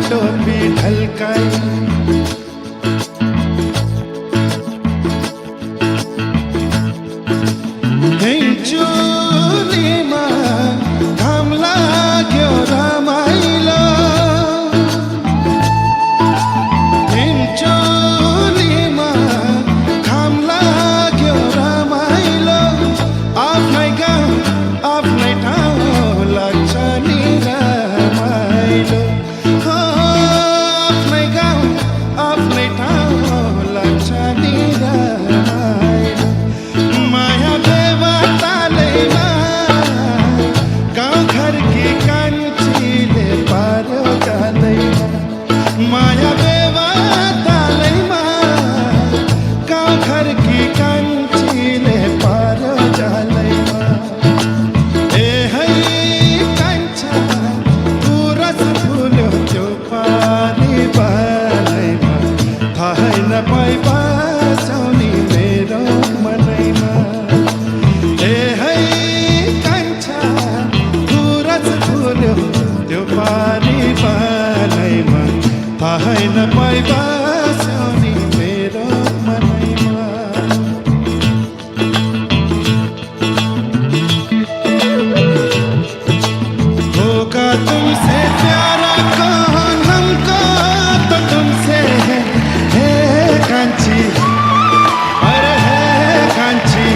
टोपी ढलकाई चुलीमा घाम लाग्यो रमाइलो चुलीमा घाम लाग्यो रमाइलो आफ्नै गाउँ आफ्नै ठाउँ लाग्छ नि रमाइलो आफ्नै गाउँ आफ्नै ठाउँ लाग्छ नि रमाइलो माया बेवातालैमा गाउँ घरकी कान्छीले पार्यो जाँदैमा माया बेवातालैमा गाउँ घरकी कान्छीले पार्यो जाँदैमा ए है कान्छा गुरस फुल्यो त्यो पानी बालैमा थाहै नपाई बसाउने मेरो मनैमा ए है कान्छा गुरस फुल्यो त्यो पानी बालैमा थाहै नपाई बसाउने मेरो मनैमा होगा तुमसे प्यारा कौन हमको तो तुमसे है हे कांची अरे हे कांची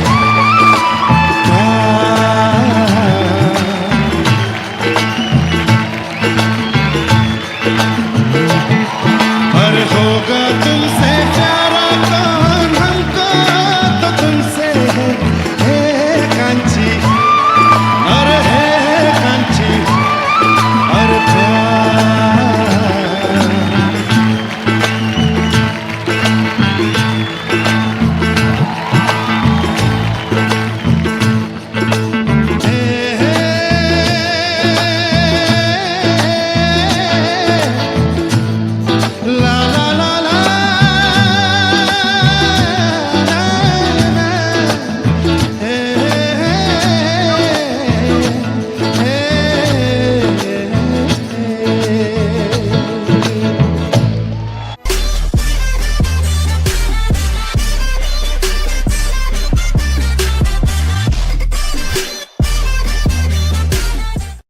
अरे होगा